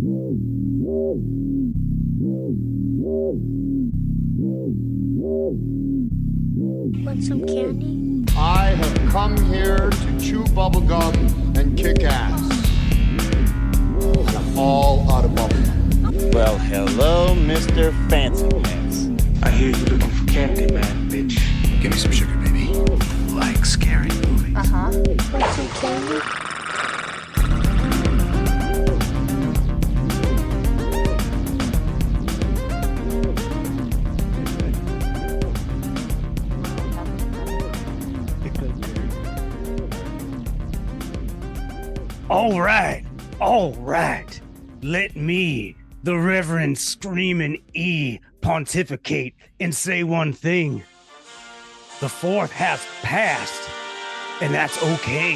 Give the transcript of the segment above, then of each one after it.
Want some candy? I have come here to chew bubblegum and kick ass. And I'm all out of bubblegum. Well, hello, Mr. Fancy Pants. I hear you looking for candy, man, bitch. Give me some sugar, baby. Like scary movies. Uh-huh. Want some candy? All right. Let me, the Reverend Screaming E, pontificate and say one thing. The 4th has passed, and that's okay.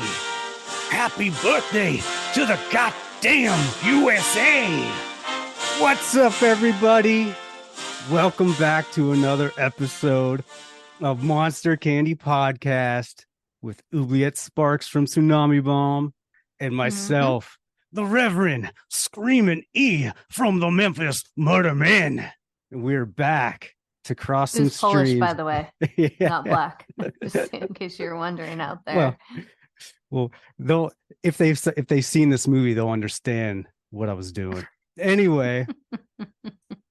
Happy birthday to the goddamn USA! What's up, everybody? Welcome back to another episode of Monster Candy Podcast with Oubliette Sparks from Tsunami Bomb and myself, the Reverend Screaming E from the Memphis Murder Men. And we're back to cross some streams. Polish, by the way, Yeah. not black. Just in case you're wondering out there. Well, they'll if they've seen this movie, they'll understand what I was doing. Anyway,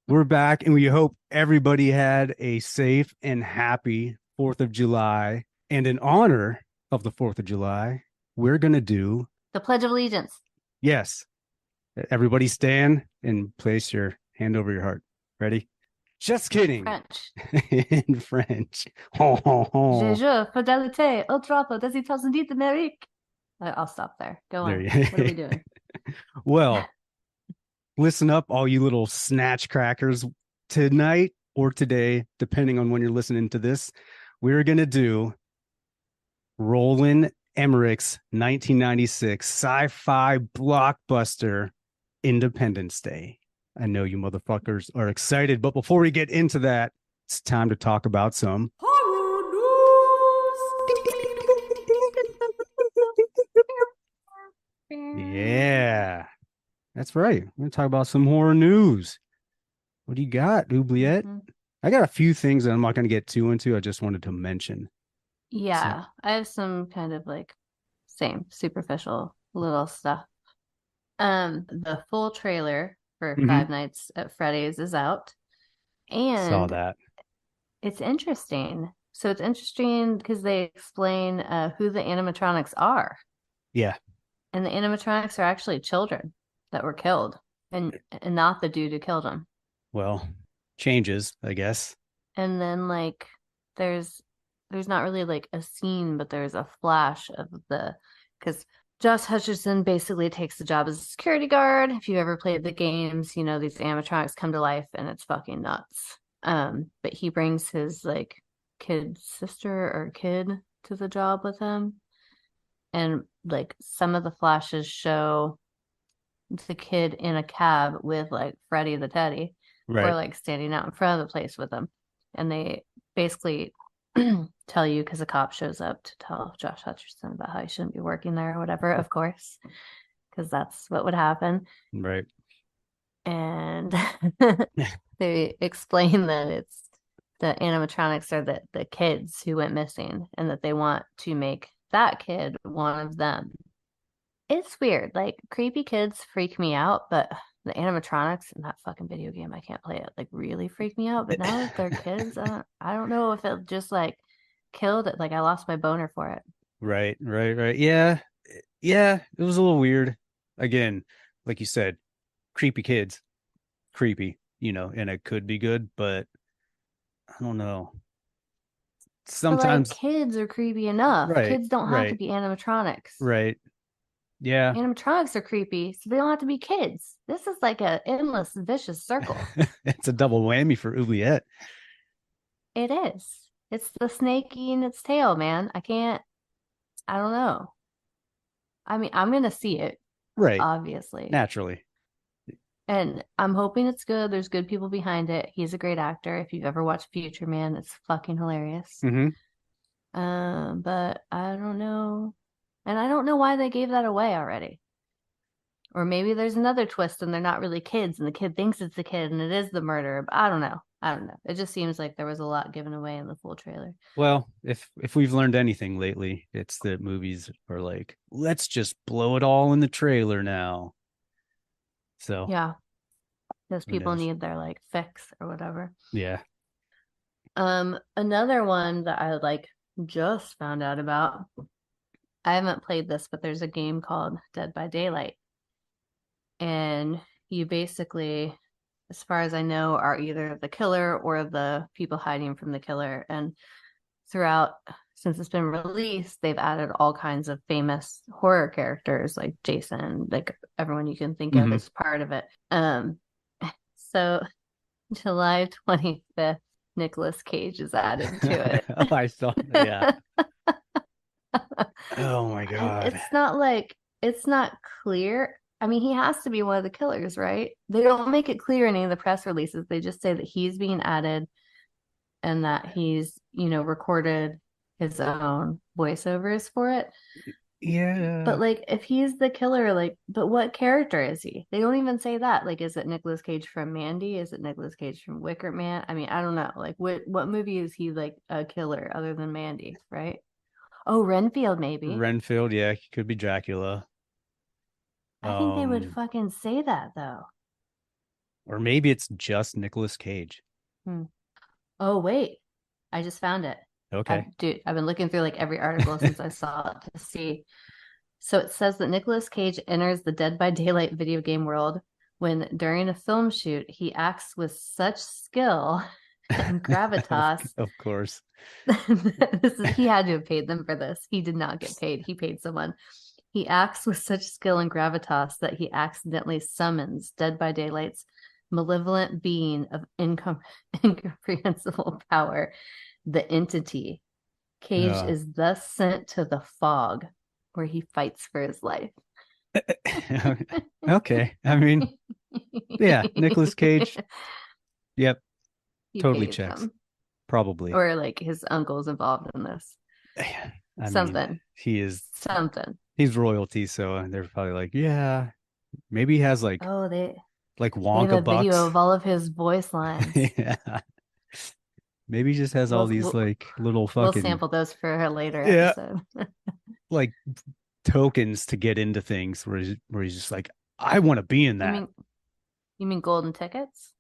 we're back, and we hope everybody had a safe and happy 4th of July. And in honor of the 4th of July, we're gonna do The Pledge of Allegiance. Yes. Everybody stand and place your hand over your heart. Ready? Just kidding. French. In French. Ho, ho, ho. Je jure fidélité au drapeau des États-Unis d'Amérique. I'll stop there. Go on. What are we doing? Well, listen up, all you little snatch crackers. Tonight or today, depending on when you're listening to this, we're going to do Roland Emmerich's 1996 sci-fi blockbuster Independence Day. I know you motherfuckers are excited, but before we get into that, it's time to talk about some horror news. Yeah, that's right. We're going to talk about some horror news. What do you got, Oubliette? I got a few things that I'm not going to get too into. I just wanted to mention. Yeah, So, I have some kind of like same superficial little stuff. The full trailer for Five Nights at Freddy's is out, and saw that. it's interesting. So it's interesting because they explain who the animatronics are, Yeah. and the animatronics are actually children that were killed, and not the dude who killed them. Well, changes, I guess. And then like there's not really like a scene, but there's a flash of because Josh Hutcherson basically takes the job as a security guard. If you ever played the games, you know these animatronics come to life and it's fucking nuts. But he brings his like kid sister or kid to the job with him, and like some of the flashes show the kid in a cab with like Freddy the Teddy, Right. or like standing out in front of the place with him, and they basically tell you because a cop shows up to tell Josh Hutcherson about how he shouldn't be working there or whatever, of course, because that's what would happen. Right. And they explain that it's the animatronics are the kids who went missing, and that they want to make that kid one of them. It's weird. Like, creepy kids freak me out, but the animatronics in that fucking video game, I can't play it, like, really freak me out. But now that they're kids, I don't know if it just like killed it. Like, I lost my boner for it. Right. Yeah. It was a little weird. Again, like you said, creepy kids. Creepy, and it could be good, but I don't know. Sometimes But, like, kids are creepy enough. Right, Kids don't have to right. be animatronics. Right. Yeah. Animatronics are creepy, so they don't have to be kids. This is like an endless, vicious circle. It's a double whammy for Oubliette. It is. It's the snake eating its tail, man. I don't know. I mean, I'm going to see it, Right. obviously. Naturally. And I'm hoping it's good. There's good people behind it. He's a great actor. If you've ever watched Future Man, it's fucking hilarious. Mm-hmm. But I don't know. And I don't know why they gave that away already. Or maybe there's another twist and they're not really kids and the kid thinks it's a kid and it is the murderer. But I don't know. It just seems like there was a lot given away in the full trailer. Well, if we've learned anything lately, it's that movies are like, let's just blow it all in the trailer now. So Yeah. Because who people knows? need their like fix or whatever. Yeah. Another one that I like just found out about. I haven't played this, but there's a game called Dead by Daylight. And you basically, as far as I know, are either the killer or the people hiding from the killer. And throughout, since it's been released, they've added all kinds of famous horror characters like Jason, like everyone you can think of as part of it. So July 25th, Nicolas Cage is added to it. I saw that. Yeah. Oh my And God. it's not clear. I mean, he has to be one of the killers, right? They don't make it clear in any of the press releases. They just say that he's being added and that he's, recorded his own voiceovers for it. Yeah. But like, if he's the killer, like, but what character is he? They don't even say that. Like, is it Nicolas Cage from Mandy? Is it Nicolas Cage from Wicker Man? I mean, I don't know. Like, what movie is he like a killer other than Mandy, right? Oh, Renfield, maybe. Renfield, yeah, he could be Dracula. I think they would fucking say that though. Or maybe it's just Nicolas Cage. Oh, wait. I just found it. Okay. Dude, I've been looking through like every article since I saw it to see. So it says that Nicolas Cage enters the Dead by Daylight video game world when during a film shoot, he acts with such skill and gravitas. Of course. He had to have paid them for this. He did not get paid. He paid someone. He acts with such skill and gravitas that he accidentally summons Dead by Daylight's malevolent being of incomprehensible power, the entity. Cage is thus sent to the fog, where he fights for his life. Okay. I mean, yeah, Nicolas Cage. Yep. He totally pays checks. them. Probably. Or like his uncle's involved in this. Something. Mean, he is something. He's royalty, so they're probably like, yeah. Maybe he has like like Wonka they have a bucks. video of all of his voice lines. Yeah. Maybe he just has all these like little fucking. We'll sample those for a later episode. Like tokens to get into things where he's just like, I want to be in that. You mean golden tickets?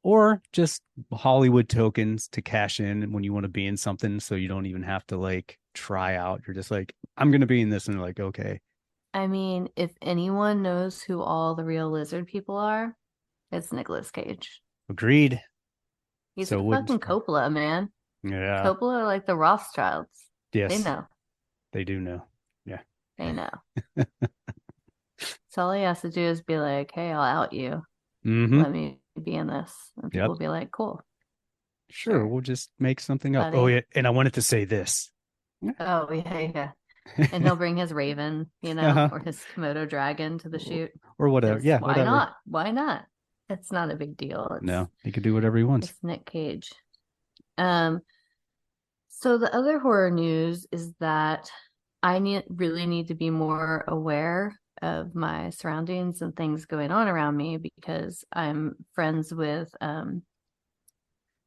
Or just Hollywood tokens to cash in when you want to be in something, so you don't even have to like try out. You're just like, I'm going to be in this, and they're like, okay. I mean, if anyone knows who all the real lizard people are, it's Nicolas Cage. Agreed. He's a fucking Coppola, man. Yeah. Coppola are like the Rothschilds. Yes. They know. They do know. Yeah. They know. So all he has to do is be like, hey, I'll out you. Let me be in this. And people will be like, cool. Sure, we'll just make something up. Buddy. Oh, yeah. And I wanted to say this. Oh, yeah. And he'll bring his raven, or his Komodo dragon to the shoot. Or whatever. Yeah, why whatever. not? Why not? It's not a big deal. No, he could do whatever he wants. It's Nick Cage. So the other horror news is that I really need to be more aware of my surroundings and things going on around me, because I'm friends with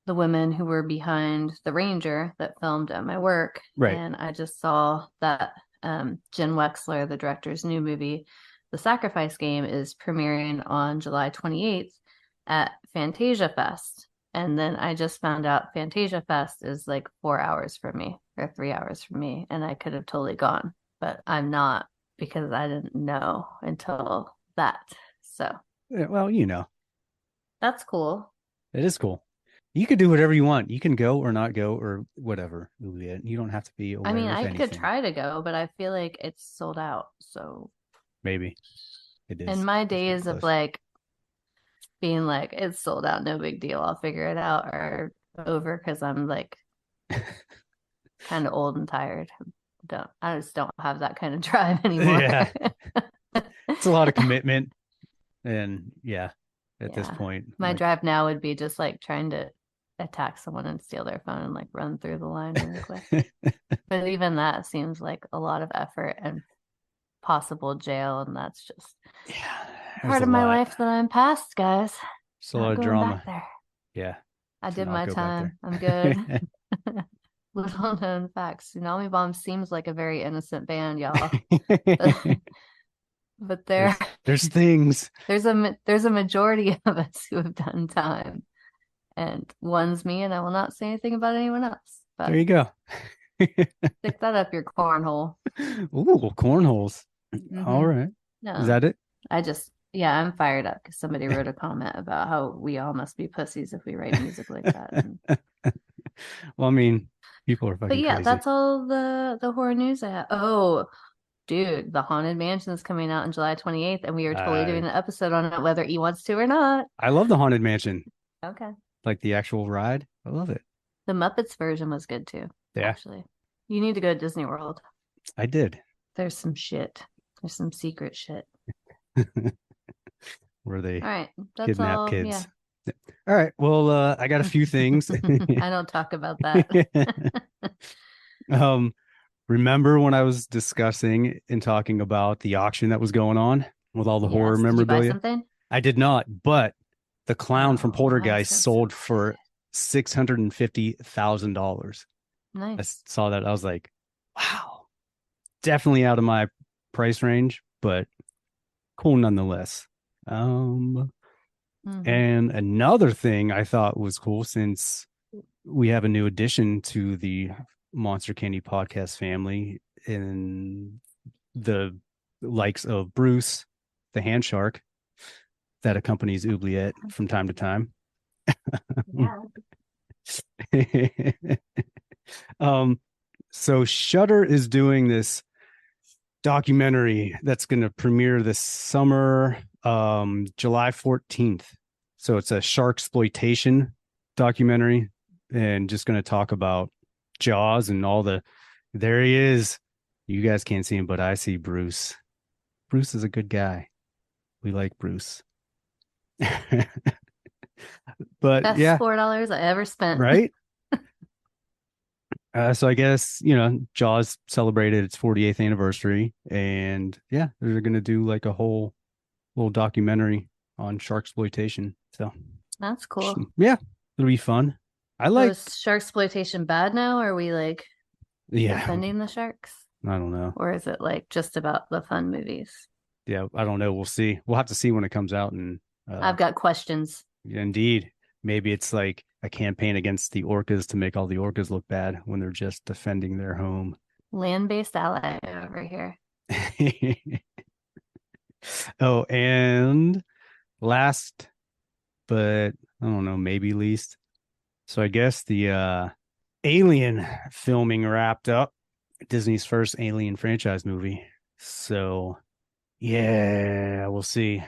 the women who were behind The Ranger that filmed at my work. Right. And I just saw that Jen Wexler, the director's new movie, The Sacrifice Game, is premiering on July 28th at Fantasia Fest. And then I just found out Fantasia Fest is like 4 hours from me, or 3 hours from me. And I could have totally gone, but I'm not, because I didn't know until that. So, Yeah, well, that's cool. It is cool. You could do whatever you want. You can go or not go or whatever. You don't have to be aware I mean, of I anything. could try to go, but I feel like it's sold out. So Maybe it is. in my days close. of like being like, it's sold out, no big deal, I'll figure it out, are over, because I'm like kind of old and tired. I just don't have that kind of drive anymore. Yeah. It's a lot of commitment. And at this point, my like, drive now would be just like trying to attack someone and steal their phone and like run through the line really quick. But even that seems like a lot of effort and possible jail, and that's just Yeah, part of my life that I'm past, guys. It's a lot of Not going drama. back there. Yeah. I to did not my go back time. there. I'm good. Little known facts. Tsunami Bomb seems like a very innocent band, y'all. But there's things. there's a majority of us who have done time. And one's me, and I will not say anything about anyone else. But There you go. stick that up your cornhole. Ooh, cornholes. All right. No, Is that it? I'm fired up because somebody wrote a comment about how we all must be pussies if we write music like that. And... Well, I mean, people are But fucking yeah, crazy. that's all the horror news I have. Oh, dude, the Haunted Mansion is coming out on July 28th, and we are totally doing an episode on it, whether E wants to or not. I love the Haunted Mansion. Okay. Like the actual ride. I love it. The Muppets version was good too. Yeah. Actually, you need to go to Disney World. I did. There's some shit. There's some secret shit. Where they all right, that's kidnap all, kids. Yeah. All right. Well, I got a few things. I don't talk about that. Remember when I was discussing and talking about the auction that was going on with all the horror memorabilia? Did you buy something? I did not, but the clown from Poltergeist sold for $650,000. Nice. I saw that. I was like, wow, definitely out of my price range, but cool nonetheless. And another thing I thought was cool, since we have a new addition to the Monster Candy podcast family in the likes of Bruce, the hand shark that accompanies Oubliette from time to time. So Shudder is doing this documentary that's going to premiere this summer, July 14th. So it's a shark exploitation documentary, and just going to talk about Jaws and all there he is. You guys can't see him, but I see Bruce. Bruce is a good guy. We like Bruce. But best yeah, $4 I ever spent. Right. So I guess, Jaws celebrated its 48th anniversary, and yeah, they're going to do like a whole little documentary on shark exploitation. So that's cool. Yeah, it'll be fun. Is shark exploitation bad now? Or are we like defending the sharks? I don't know. Or is it like just about the fun movies? Yeah, I don't know. We'll see. We'll have to see when it comes out. And I've got questions. Indeed. Maybe it's like a campaign against the orcas to make all the orcas look bad when they're just defending their home. Land-based ally over here. Oh, and last, but I don't know, maybe least. So I guess the Alien filming wrapped up. Disney's first Alien franchise movie. So yeah, we'll see.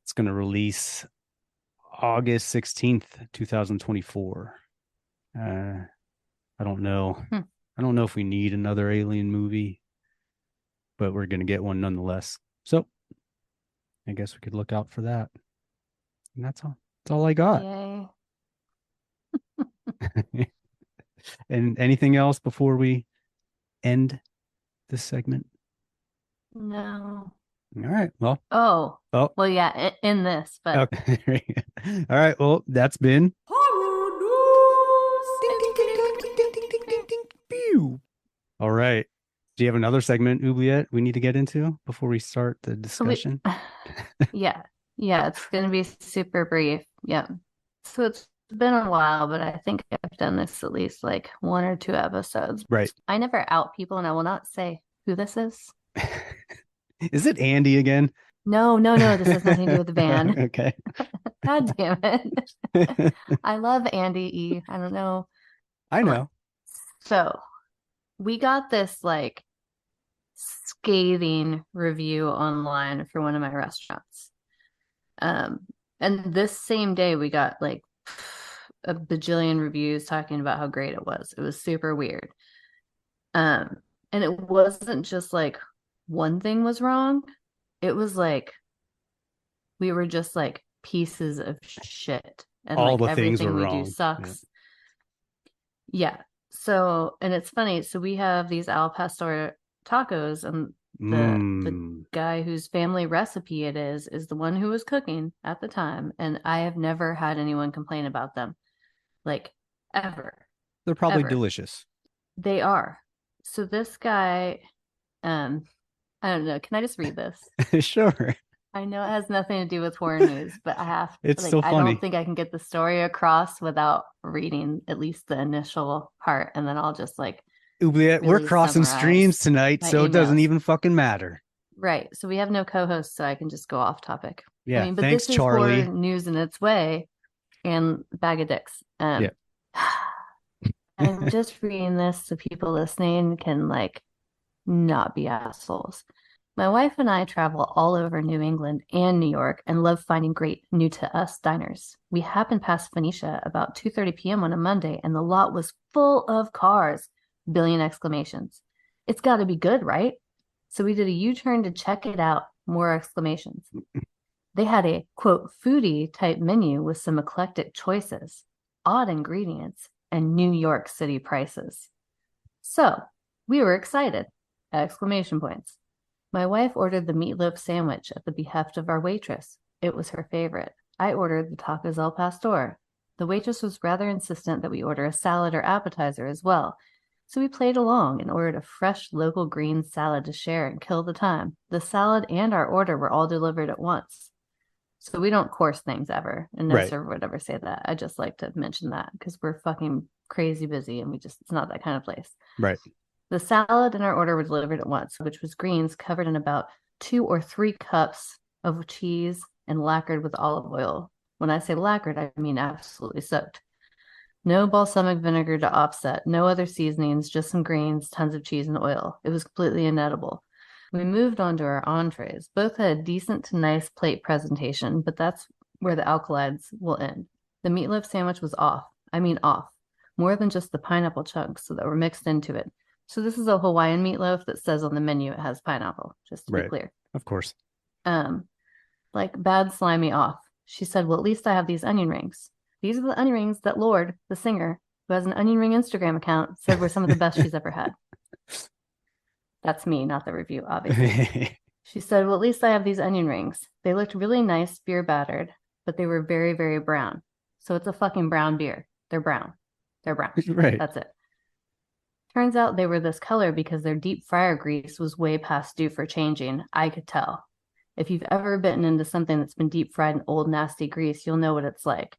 It's going to release August 16th, 2024. I don't know. I don't know if we need another Alien movie, but we're going to get one nonetheless. So I guess we could look out for that. And that's all. That's all I got. Yay. And anything else before we end this segment? No. All right. Well. Oh. Well, yeah, in this, but. Okay. All right. Well, that's been Horror news. Ding, ding, ding, ding, ding, ding, ding, ding, ding, pew. All right. Do you have another segment, Oubliette, we need to get into before we start the discussion? Yeah. It's going to be super brief. Yeah. So it's been a while, but I think I've done this at least like 1 or 2 episodes. Right. I never out people, and I will not say who this is. Is it Andy again? No. This has nothing to do with the band. Okay. God damn it. I love Andy E. I don't know. I know. So we got this like scathing review online for one of my restaurants. And this same day we got like a bajillion reviews talking about how great it was. It was super weird. And it wasn't just like one thing was wrong. It was like we were just like pieces of shit, and all like the things everything were we wrong. do sucks. Yeah. So, and it's funny. So we have these al pastor tacos, and The guy whose family recipe it is the one who was cooking at the time, and I have never had anyone complain about them, like ever. They're probably Ever. delicious. They are. So this guy, I don't know. Can I just read this? Sure. I know it has nothing to do with horror news, but I have. It's like, so I funny. don't think I can get the story across without reading at least the initial part, and then I'll just like Oubliette, we're really crossing summarize streams tonight, my so it doesn't emails. even fucking matter. Right. So we have no co-host, so I can just go off topic. Yeah. I mean, but Thanks, this is Charlie. horror news in its way, and bag of dicks. Yeah. I'm just reading this so people listening can like not be assholes. My wife and I travel all over New England and New York and love finding great new to us diners. We happened past Phoenicia about 2:30 p.m. on a Monday, and the lot was full of cars. Billion exclamations. It's got to be good, right? So we did a U-turn to check it out. More exclamations. They had a, quote, foodie type menu with some eclectic choices, odd ingredients, and New York City prices. So we were excited. Exclamation points. My wife ordered the meatloaf sandwich at the behest of our waitress. It was her favorite. I ordered the tacos al pastor. The waitress was rather insistent that we order a salad or appetizer as well. So we played along and ordered a fresh local green salad to share and kill the time. The salad and our order were all delivered at once. So we don't course things ever. And no Right. server would ever say that. I just like to mention that because we're fucking crazy busy and it's not that kind of place. Right. The salad and our order were delivered at once, which was greens covered in about 2 or 3 cups of cheese and lacquered with olive oil. When I say lacquered, I mean absolutely soaked. No balsamic vinegar to offset, no other seasonings, just some greens, tons of cheese and oil. It was completely inedible. We moved on to our entrees. Both had a decent to nice plate presentation, but that's where the alkalides will end. The meatloaf sandwich was off. I mean off. More than just the pineapple chunks that were mixed into it. So this is a Hawaiian meatloaf that says on the menu it has pineapple, just to be clear. Of course. Like bad slimy off. She said, well, at least I have these onion rings. These are the onion rings that Lord, the singer, who has an onion ring Instagram account, said were some of the best she's ever had. That's me, not the review, obviously. She said, well, at least I have these onion rings. They looked really nice, beer battered, but they were very, very brown. So it's a fucking brown beer. They're brown. They're brown. Right. That's it. Turns out they were this color because their deep fryer grease was way past due for changing. I could tell. If you've ever bitten into something that's been deep fried in old nasty grease, you'll know what it's like.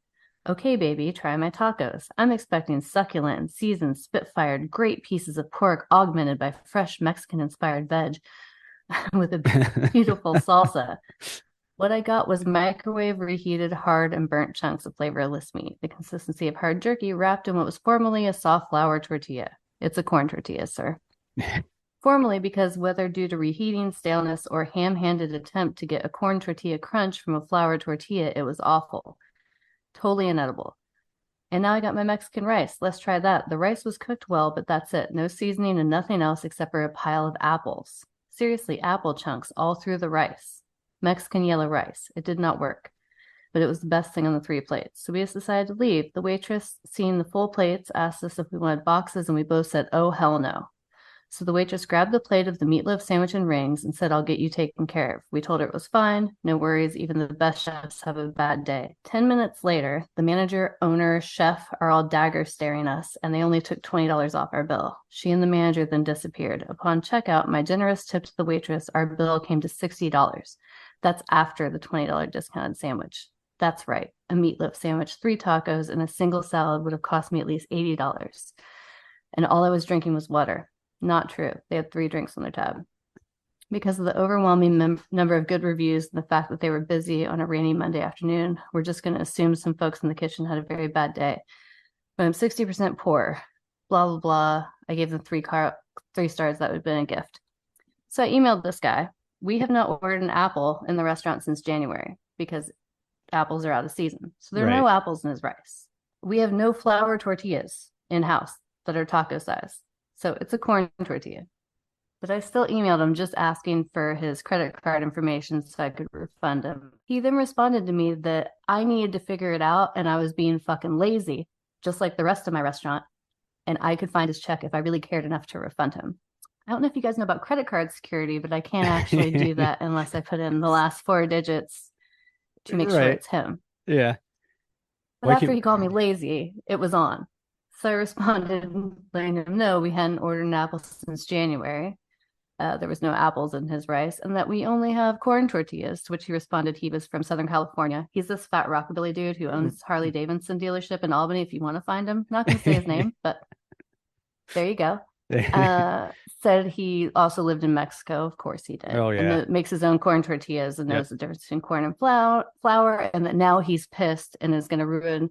Okay, baby, try my tacos. I'm expecting succulent and seasoned, spit-fired, great pieces of pork augmented by fresh Mexican-inspired veg with a beautiful salsa. What I got was microwave reheated hard and burnt chunks of flavorless meat, the consistency of hard jerky wrapped in what was formerly a soft flour tortilla. It's a corn tortilla, sir. Formerly because whether due to reheating, staleness, or ham-handed attempt to get a corn tortilla crunch from a flour tortilla, it was awful. Totally inedible. And now I got my Mexican rice. Let's try that. The rice was cooked well, but that's it. No seasoning and nothing else except for a pile of apples. Seriously, apple chunks all through the rice. Mexican yellow rice. It did not work. But it was the best thing on the 3 plates. So we just decided to leave. The waitress, seeing the full plates, asked us if we wanted boxes, and we both said, oh, hell no. So the waitress grabbed the plate of the meatloaf sandwich and rings and said, I'll get you taken care of. We told her it was fine. No worries. Even the best chefs have a bad day. 10 minutes later, the manager, owner, chef are all dagger staring us, and they only took $20 off our bill. She and the manager then disappeared. Upon checkout, my generous tip to the waitress, our bill came to $60. That's after the $20 discounted sandwich. That's right. A meatloaf sandwich, 3 tacos, and a single salad would have cost me at least $80. And all I was drinking was water. Not true. They had 3 drinks on their tab. Because of the overwhelming number of good reviews and the fact that they were busy on a rainy Monday afternoon, we're just going to assume some folks in the kitchen had a very bad day. But I'm 60% poor. Blah, blah, blah. I gave them 3 stars. That would have been a gift. So I emailed this guy. We have not ordered an apple in the restaurant since January because apples are out of season. So there are no apples in his rice. We have no flour tortillas in-house that are taco size. So it's a corn tortilla. But I still emailed him just asking for his credit card information so I could refund him. He then responded to me that I needed to figure it out and I was being fucking lazy, just like the rest of my restaurant, and I could find his check if I really cared enough to refund him. I don't know if you guys know about credit card security, but I can't actually do that unless I put in the last 4 digits to make sure Right. it's him. Yeah. But Why after can't he called me lazy, it was on. So I responded letting him know we hadn't ordered an apple since January. There was no apples in his rice, and that we only have corn tortillas, to which he responded he was from Southern California. He's this fat rockabilly dude who owns Harley Davidson dealership in Albany, if you want to find him. Not going to say his name, but there you go. Said he also lived in Mexico. Of course he did. Oh, yeah. And makes his own corn tortillas and knows the difference between corn and flour. And that now he's pissed and is going to ruin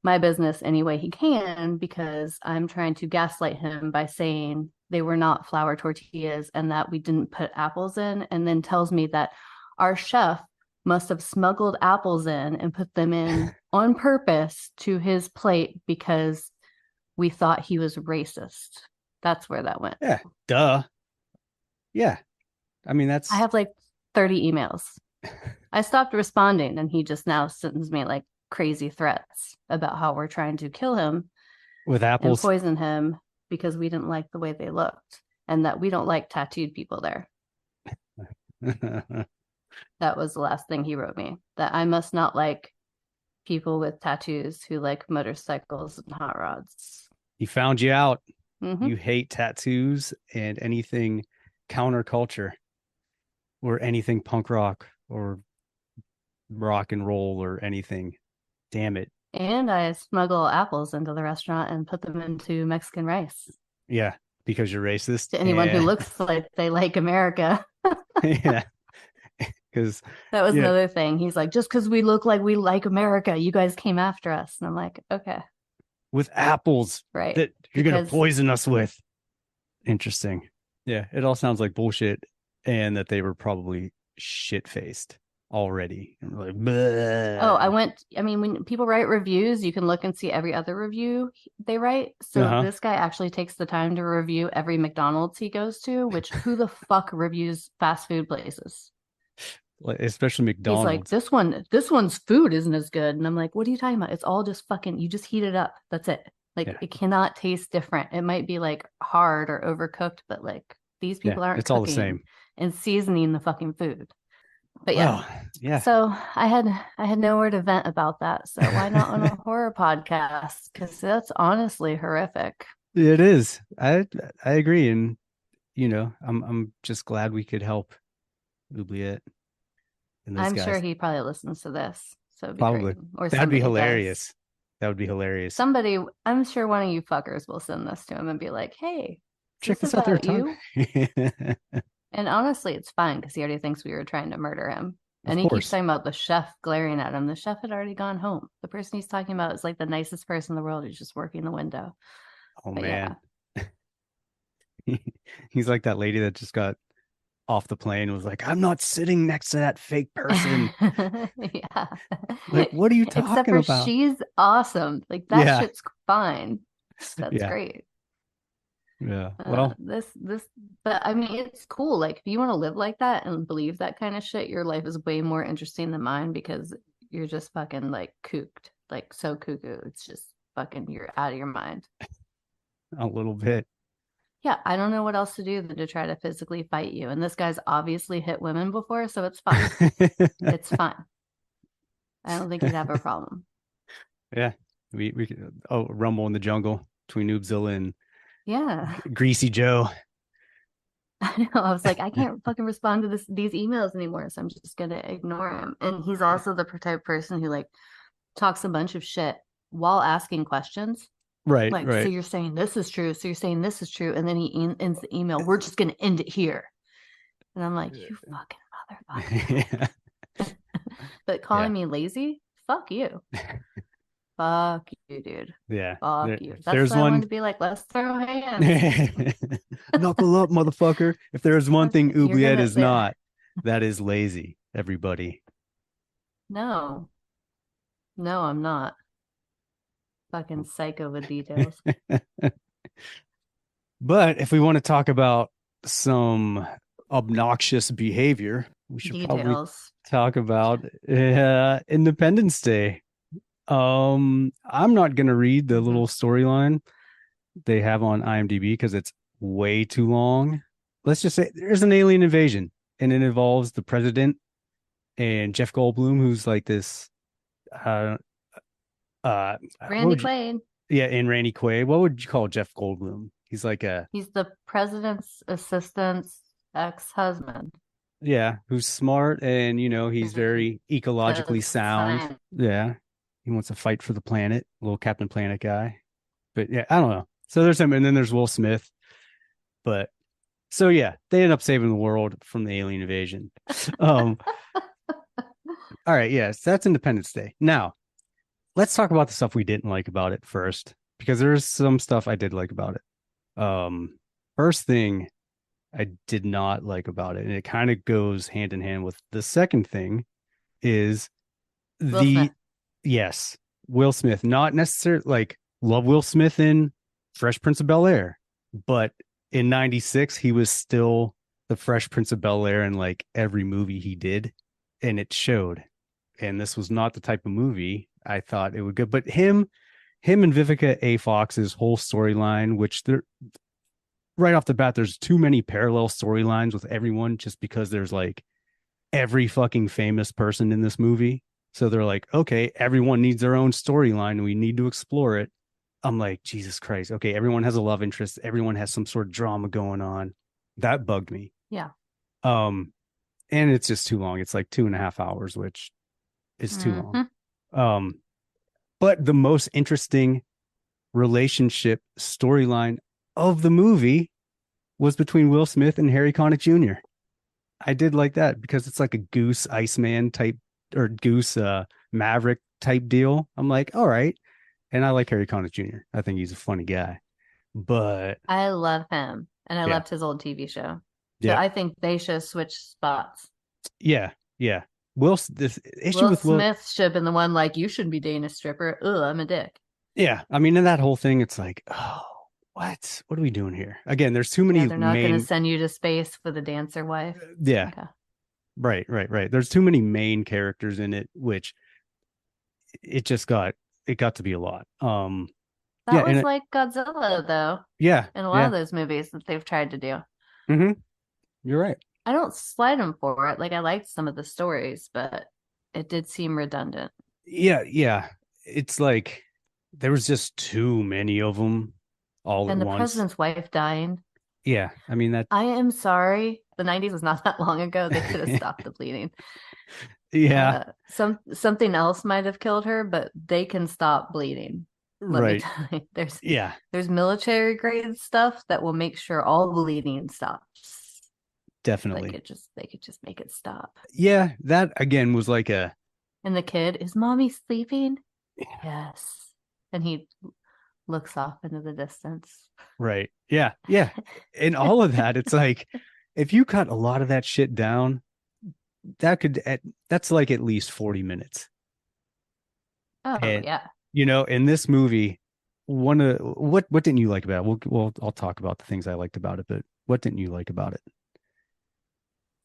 my business any way he can because I'm trying to gaslight him by saying they were not flour tortillas and that we didn't put apples in, and then tells me that our chef must have smuggled apples in and put them in on purpose to his plate because we thought he was racist. That's where that went. Yeah. Duh. Yeah. I mean, I have like 30 emails. I stopped responding and he just now sends me like crazy threats about how we're trying to kill him with apples and poison him because we didn't like the way they looked and that we don't like tattooed people there. That was the last thing he wrote me, that I must not like people with tattoos who like motorcycles and hot rods. He found you out. Mm-hmm. You hate tattoos and anything counterculture or anything punk rock or rock and roll or anything. Damn it. And I smuggle apples into the restaurant and put them into Mexican rice. Yeah, because you're racist. To anyone who looks like they like America. Yeah. Because that was another thing. He's like, just because we look like we like America, you guys came after us. And I'm like, okay. With apples, right? That you're going to poison us with. Interesting. Yeah, it all sounds like bullshit, and that they were probably shit-faced already. Like, when people write reviews, you can look and see every other review they write. So this guy actually takes the time to review every McDonald's he goes to, which who the fuck reviews fast food places? Especially McDonald's. He's like, this one's food isn't as good. And I'm like, what are you talking about? It's all just fucking, you just heat it up. That's it. It cannot taste different. It might be like hard or overcooked, but like these people aren't it's all the same and seasoning the fucking food. But yeah. So I had nowhere to vent about that. So why not on a horror podcast? Because that's honestly horrific. It is. I agree, and I'm just glad we could help Oubliette. I'm sure he probably listens to this. So probably, or that'd be hilarious. Does. That would be hilarious. Somebody, I'm sure one of you fuckers will send this to him and be like, "Hey, check this out, there, you." And honestly, it's fine because he already thinks we were trying to murder him. And he keeps talking about the chef glaring at him. The chef had already gone home. The person he's talking about is like the nicest person in the world who's just working the window. Oh, but man. Yeah. He's like that lady that just got off the plane and was like, I'm not sitting next to that fake person. Yeah. Like, what are you talking about? She's awesome. Like, that shit's fine. That's great. Yeah. Well, but I mean, it's cool. Like, if you want to live like that and believe that kind of shit, your life is way more interesting than mine because you're just fucking like kooked, like so cuckoo. It's just fucking, you're out of your mind. A little bit. Yeah. I don't know what else to do than to try to physically fight you. And this guy's obviously hit women before, so it's fine. It's fine. I don't think he'd have a problem. Yeah. We rumble in the jungle between Noobzilla and Greasy Joe. I know. I was like, I can't fucking respond to these emails anymore, so I'm just gonna ignore him. And he's also the type of person who like talks a bunch of shit while asking questions. Right. Like, right. So you're saying this is true. So you're saying this is true, and then he ends the email. We're just gonna end it here. And I'm like, you fucking motherfucker. But calling me lazy, fuck you. Fuck you, dude. Yeah. Fuck you. That's why I wanted to be like, let's throw hands. Knuckle up, motherfucker. If there's one thing Oubliette is not, that is lazy, everybody. No, I'm not. Fucking psycho with details. But if we want to talk about some obnoxious behavior, we should probably talk about Independence Day. I'm not going to read the little storyline they have on IMDb because it's way too long. Let's just say there's an alien invasion, and it involves the president and Jeff Goldblum, who's like this. Uh, what Randy would you, Quaid. yeah, and Randy Quaid. What would you call Jeff Goldblum? He's like a He's the president's assistant's ex-husband. yeah, who's smart and he's Mhm. very ecologically Does sound. science. Yeah, he wants to fight for the planet, little Captain Planet guy. But yeah, I don't know. So there's him, and then there's Will Smith. But so yeah, they end up saving the world from the alien invasion. Um, all right, yes, that's Independence Day. Now let's talk about the stuff we didn't like about it first, because there's some stuff I did like about it. First thing I did not like about it, and it kind of goes hand in hand with the second thing, is Will Smith. yes, Will Smith. Not necessarily like love Will Smith in Fresh Prince of Bel-Air, but in '96 he was still the Fresh Prince of Bel-Air in like every movie he did, and it showed. And this was not the type of movie I thought it would go. But him and Vivica A. Fox's whole storyline, which they're right off the bat, there's too many parallel storylines with everyone just because there's like every fucking famous person in this movie. So they're like, okay, everyone needs their own storyline and we need to explore it. I'm like, Jesus Christ. Okay, everyone has a love interest. Everyone has some sort of drama going on. That bugged me. Yeah. And it's just too long. It's like 2.5 hours, which is too long. But the most interesting relationship storyline of the movie was between Will Smith and Harry Connick Jr. I did like that because it's like a Goose Iceman type or Goose Maverick type deal. I'm like, all right. And I like Harry Connick Jr. I think he's a funny guy. But I love him. And I yeah, loved his old TV show. So yeah, I think they should switch spots. yeah. This issue Will with Will. Smith should have been the one like, you shouldn't be dating a stripper. Ugh, I'm a dick. Yeah, I mean, in that whole thing, it's like, oh, what are we doing here? Again, there's too many Yeah, they're not going to main. send you to space for the dancer wife. Yeah, Okay. right. There's too many main characters in it, which it got to be a lot. That Yeah, was and like Godzilla, though, yeah, in a lot of those movies that they've tried to do. Mm-hmm. You're right. I don't slight them for it. Like, I liked some of the stories, but it did seem redundant. Yeah. It's like there was just too many of them all And at the once. president's wife dying. Yeah, I mean that. I am sorry. The 90s was not that long ago. They could have stopped the bleeding. Yeah, Something else might have killed her, but they can stop bleeding. Let me right. tell you. Yeah, There's military grade stuff that will make sure all bleeding stops. definitely. They could just make it stop. Yeah, that again was like a. And the kid, is mommy sleeping? Yes. And he looks off into the distance. Right. Yeah. And all of that, it's like if you cut a lot of that shit down, that's like at least 40 minutes. Oh, And yeah. in this movie, what didn't you like about it? I'll talk about the things I liked about it, but what didn't you like about it?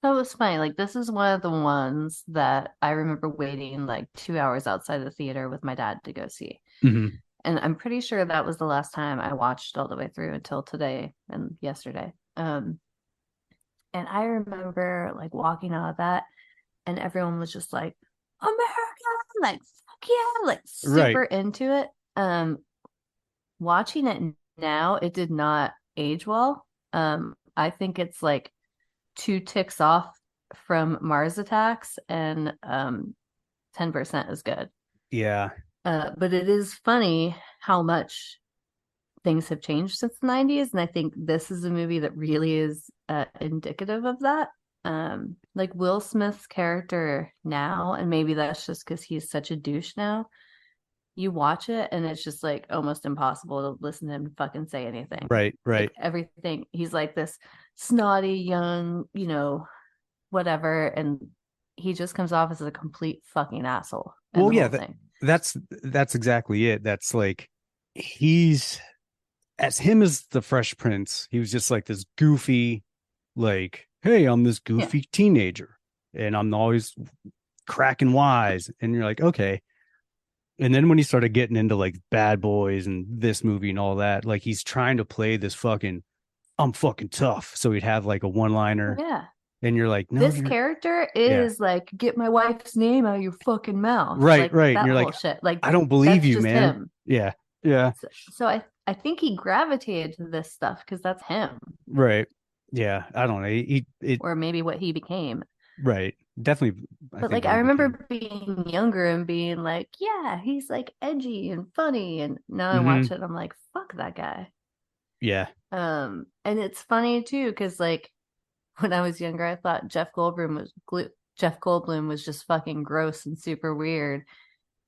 So it was funny. Like, this is one of the ones that I remember waiting like 2 hours outside the theater with my dad to go see. Mm-hmm. And I'm pretty sure that was the last time I watched all the way through until today and yesterday. And I remember like walking out of that and everyone was just like, America, like, fuck yeah, like super into it. Watching it now, it did not age well. I think it's like 2 ticks off from Mars Attacks and 10% is good. Yeah. But it is funny how much things have changed since the 90s. And I think this is a movie that really is indicative of that. Like Will Smith's character now, and maybe that's just because he's such a douche now, you watch it and it's just like almost impossible to listen to him fucking say anything. Right. Like, everything. He's like this snotty, young, whatever. And he just comes off as a complete fucking asshole. Well, yeah, that's exactly it. That's like he's as the Fresh Prince. He was just like this goofy, like, hey, I'm this goofy teenager and I'm always cracking wise. And you're like, okay. And then when he started getting into like Bad Boys and this movie and all that, like he's trying to play this fucking I'm fucking tough. So he'd have like a one-liner, Yeah. and you're like, no, This you're character yeah, is like, get my wife's name out of your fucking mouth. right, Like right. And that you're whole like, shit. Like I don't believe that's you, just man. him. Yeah, yeah, So I think he gravitated to this stuff because that's him, right. Yeah, I don't know. or maybe what he became. Right. Definitely. I But think like what I he became. remember being younger and being like, yeah, he's like edgy and funny. And now I Hmm. watch it, I'm like, fuck that guy. Yeah. And it's funny too, because like when I was younger, I thought Jeff Goldblum was just fucking gross and super weird.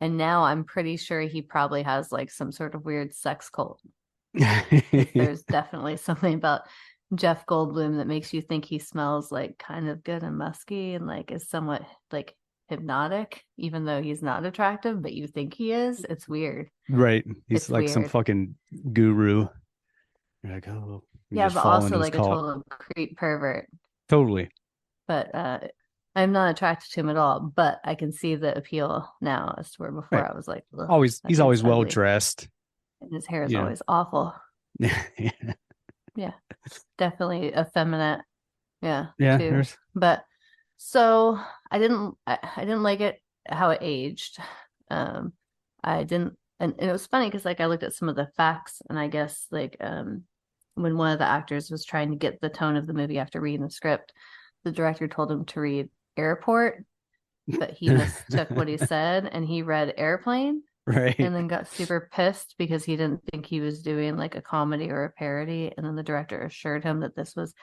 And now I'm pretty sure he probably has like some sort of weird sex cult. There's definitely something about Jeff Goldblum that makes you think he smells like kind of good and musky and like is somewhat like hypnotic, even though he's not attractive, but you think he is. It's weird. Right. He's It's like some weird. fucking guru. You're like, oh, you Yeah, just but fall also into his like a cult. total creep pervert. Totally. But I'm not attracted to him at all. But I can see the appeal now, as to where before Right. I was like, ugh, Always, that he's dude's always well ugly. dressed. And his hair is You know. always awful. Yeah. Yeah, definitely effeminate. Yeah, Yeah. too. But so I didn't like it how it aged. I didn't, and it was funny because like I looked at some of the facts, and I guess like when one of the actors was trying to get the tone of the movie after reading the script, the director told him to read airport, but he mistook what he said and he read airplane Right. and then got super pissed because he didn't think he was doing like a comedy or a parody. And then the director assured him that this was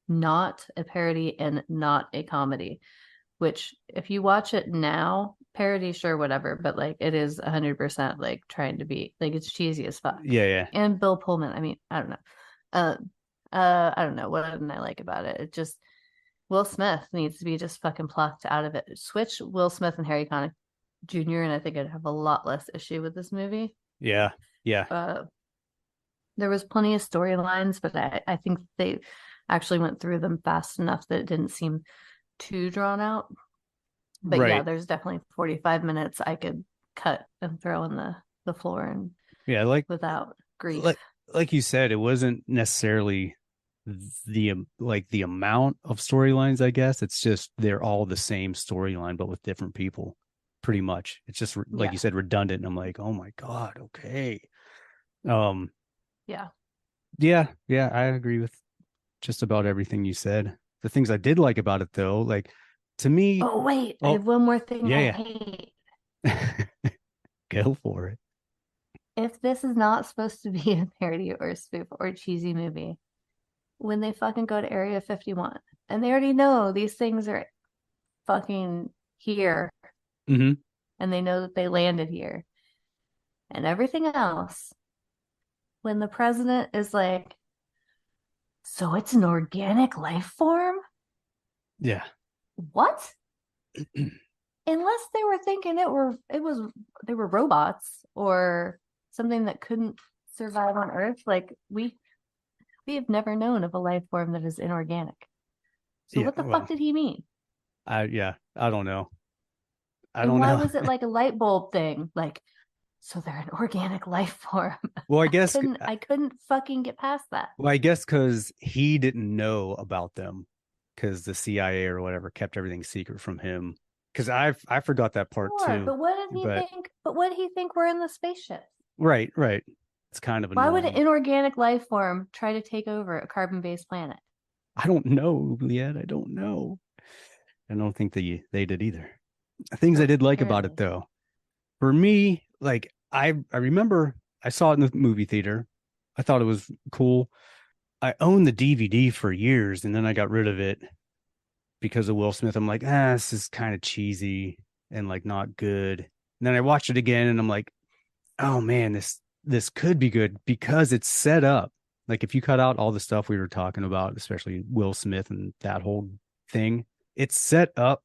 not a parody and not a comedy, which if you watch it now, parody, sure, whatever, but like it is 100% like trying to be like it's cheesy as fuck. Yeah. Yeah. And Bill Pullman, I mean, I don't know. I don't know. What didn't I like about it? It just Will Smith needs to be just fucking plucked out of it. Switch Will Smith and Harry Connick Jr. and I think I'd have a lot less issue with this movie. Yeah. Yeah. There was plenty of storylines, but I think they actually went through them fast enough that it didn't seem too drawn out. But yeah, Right. there's definitely 45 minutes I could cut and throw on the floor and Yeah. Like, without grief. like you said, it wasn't necessarily the amount of storylines, I guess. It's just they're all the same storyline, but with different people, pretty much. It's just like you said, redundant. And I'm like, oh my God, okay. Yeah. Yeah, I agree with just about everything you said. The things I did like about it though, like to me, Oh wait, I have one more thing I yeah. hate. Go for it. If this is not supposed to be a parody or a spoof or a cheesy movie, when they fucking go to Area 51 and they already know these things are fucking here Mm-hmm. and they know that they landed here and everything else, when the president is like, so it's an organic life form? Yeah. What? Unless they were thinking they were robots or something that couldn't survive on Earth. Like we have never known of a life form that is inorganic. So what the fuck did he mean? I don't know. And why was it like a light bulb thing? Like, so they're an organic life form. Well, I guess I couldn't fucking get past that. Well, I guess because he didn't know about them, because the CIA or whatever kept everything secret from him. Because I forgot that part too. But what did he think? But what did he think were in the spaceship? Right. It's kind of Why annoying. would an inorganic life form try to take over a carbon-based planet? I don't know yet. I don't know. I don't think they did either. Things I did like about it though, for me, like I remember I saw it in the movie theater. I thought it was cool. I owned the DVD for years, and then I got rid of it because of Will Smith. I'm like, this is kind of cheesy and like not good. And then I watched it again, and I'm like, oh man, this could be good because it's set up. Like if you cut out all the stuff we were talking about, especially Will Smith and that whole thing, it's set up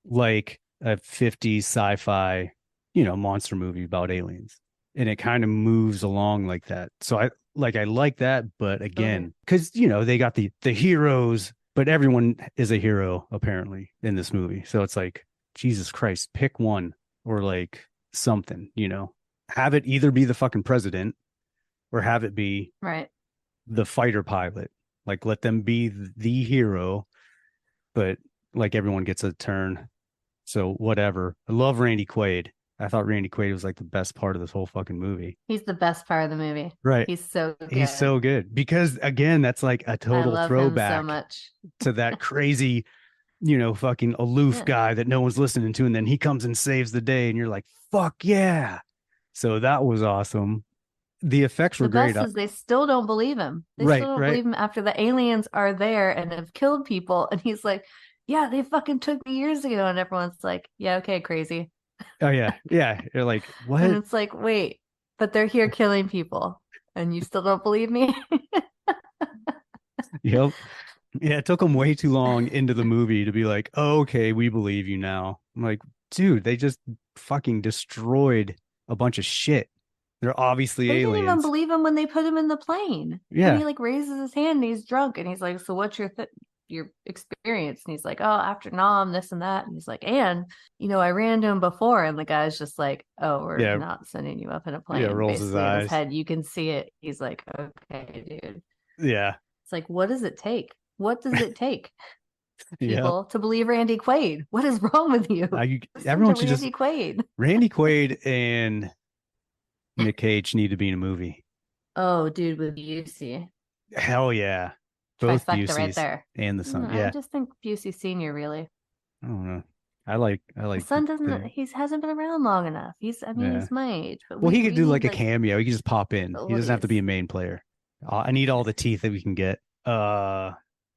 like a 50s sci-fi, monster movie about aliens. And it kind of moves along like that. So I like that, but again, because they got the heroes, but everyone is a hero apparently in this movie. So it's like, Jesus Christ, pick one or like something, have it either be the fucking president or have it be right. the fighter pilot. Like, let them be the hero, but like everyone gets a turn. So whatever. I love Randy Quaid. I thought Randy Quaid was like the best part of this whole fucking movie. He's the best part of the movie. Right. He's so He's good. so good because again, that's like a I total love him so throwback much. to that crazy, fucking aloof Yeah. guy that no one's listening to, and then he comes and saves the day, and you're like, fuck yeah. So that was awesome. The effects were The great. best is they still don't believe him. They Right, still don't right. believe him after the aliens are there and have killed people. And he's like, yeah, they fucking took me years ago. And everyone's like, yeah, okay, crazy. Oh yeah, yeah. You're like, And what? it's like, wait, but they're here killing people. And you still don't believe me? Yep. Yeah, it took them way too long into the movie to be like, oh, okay, we believe you now. I'm like, dude, they just fucking destroyed a bunch of shit. They're obviously They didn't even aliens. believe him when they put him in the plane. Yeah. When he like raises his hand and he's drunk and he's like, so what's your experience? And he's like, oh, after Nam, this and that. And he's like, and I ran to him before. And the guy's just like, oh, we're Yeah. not sending you up in a plane. Yeah, rolls his Basically in his eyes. head, you can see it. He's like, okay, dude. Yeah. It's like, what does it take? What does it take, Yeah. people, to believe Randy Quaid? What is wrong with you? Everyone Listen should to just Randy Quaid. Randy Quaid and Nick Cage need to be in a movie. Oh, dude, with Busey. Hell yeah. Both Trifecta Buseys right there. and the son. I Yeah. just think Busey Senior really. I don't know. I like The son doesn't. He hasn't been around long enough. He's Yeah. he's my age. But Well, he we could do need, like a cameo. He could just pop in. He doesn't have to be a oldies. main player. I need all the teeth that we can get.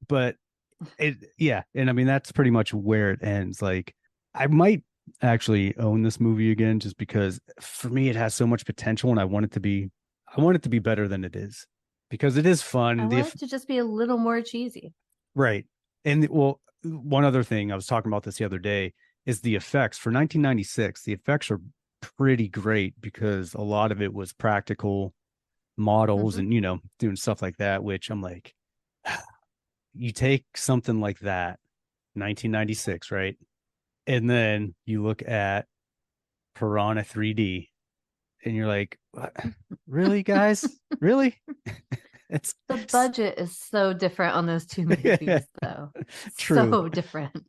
But yeah, and I mean that's pretty much where it ends. Like, I might actually own this movie again just because for me it has so much potential, and I want it to be better than it is because it is fun. I want it to just be a little more cheesy. Right. And well, one other thing I was talking about this the other day is the effects for 1996. The effects are pretty great because a lot of it was practical models and doing stuff like that, which I'm like, you take something like that, 1996, right? And then you look at Piranha 3D and you're like, what? Really, guys? Really? It's The budget is so different on those two movies, though. True. So different.